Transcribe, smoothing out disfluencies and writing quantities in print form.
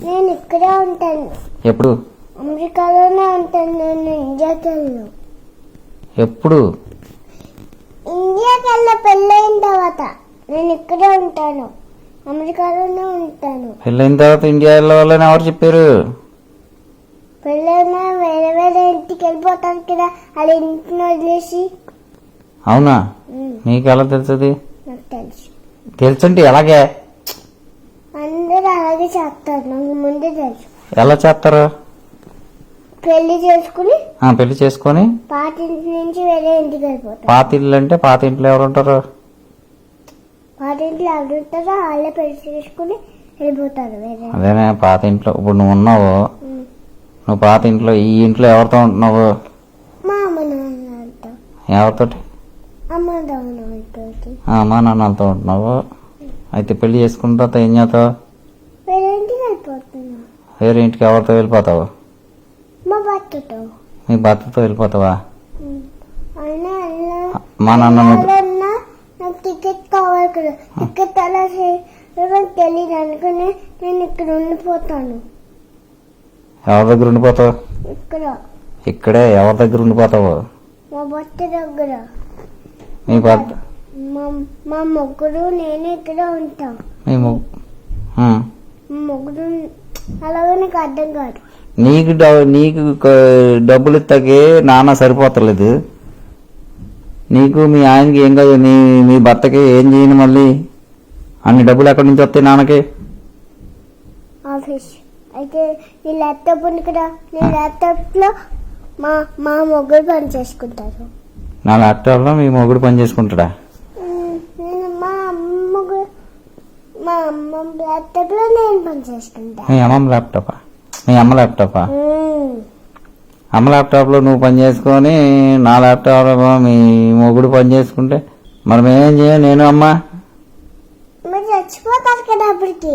నేను ఇక్కడే ఉంటాను. ఎప్పుడు? అమెరికాలోనే ఉంటాను. నేను ఇండియాకి వెళ్ళను. ఎప్పుడు? ఇండియాకి వెళ్ళ పెళ్ళైన తర్వాత నేను ఇక్కడే ఉంటాను. అమెరికాలోనే ఉంటాను. పెళ్ళైన తర్వాత ఇండియా వెళ్ళవాలని ఎవరు చెప్పారు? పెళ్ళైనా వేరే వేరే ఇంటికి వెళ్ళిపోతాను కదా, అలా ఇంటిని వదిలేసి. అవునా? నీకు ఎలా తెలుస్తుంది? నాకు తెలుసు. తెలుసంటే ఎలాగే? అందరూ అలాగే చేస్తారు, నాకు ముందే తెలుసు. ఎలా చేస్తారు? పెళ్లి చేసుకుని పెళ్లి చేసుకొని పాత ఇంటి నుంచి వేరే ఇంటికి వెళ్ళిపోతారు. పాత ఇల్లు అంటే పాత ఇంట్లో ఎవరు ఉంటారు? పాత ఇంట్లో ఎవరు ఉంటారో వాళ్ళే పెళ్లి చేసుకుని వెళ్ళిపోతారు వేరే. అదేనే పాత ఇంట్లో. ఇప్పుడు నువ్వు ఉన్నావు, నువ్వు పాత ఇంట్లో ఈ ఇంట్లో ఎవరితో ఉంటున్నావు? మా అమ్మ నాన్నతో. ఎవరితోటి? అమ్మ నాన్నతో. అమ్మా నాన్నలతో ఉంటున్నావు. అయితే పెళ్లి చేసుకున్న తర్వాత ఏం చేస్తావు? వేరే ఇంటికి వెళ్ళిపోతున్నా. వేరే ఇంటికి ఎవరితో వెళ్ళిపోతావు? మా భర్తతో. మీ భర్తతో వెళ్ళిపోతావా? అయినా మా నాన్న నాకు టికెట్ కావాలి కదా, టికెట్ అలా తెలియదు అనుకుని నేను ఇక్కడ ఉండిపోతాను. ఎవరి దగ్గర ఉండిపోతావు? ఇక్కడ. ఇక్కడే ఎవరి దగ్గర ఉండిపోతావు? మా భర్త దగ్గర. మీ భర్త? మా ముగ్గురు నేను ఇక్కడ ఉంటాం. మీ ముగ్గురు అలాగే నాకు అర్థం కాదు. నీకు డబ్బులు ఇస్తాకే నాన్న సరిపోతలేదు. నీకు మీ ఆయనకి ఏం కాదు, మీ భర్తకి ఏం చేయను మళ్ళీ? అన్ని డబ్బులు ఎక్కడి నుంచి వస్తాయి నాన్నకి? ఆఫీస్ అయితే నీ ల్యాప్టాప్ ఉంది కదా, నీ ల్యాప్టాప్ లో మా మొగ్గురు పని చేసుకుంటారు. నా ల్యాప్టాప్ లో మీ మొగుడు పని చేసుకుంటాడా? మా అమ్మ ల్యాప్టాప్ లో నేను పని చేసుకుంటా. మీ అమ్మ ల్యాప్టాపా? మీ అమ్మ ల్యాప్టాపా? అమ్మ ల్యాప్టాప్ లో నువ్వు పని చేసుకొని నా ల్యాప్టాప్ లో మీ మొగుడు పని చేసుకుంటే మరి మేమేం చేయం? నేను అమ్మ మీరు చచ్చిపోతారు కదా అప్పటికి.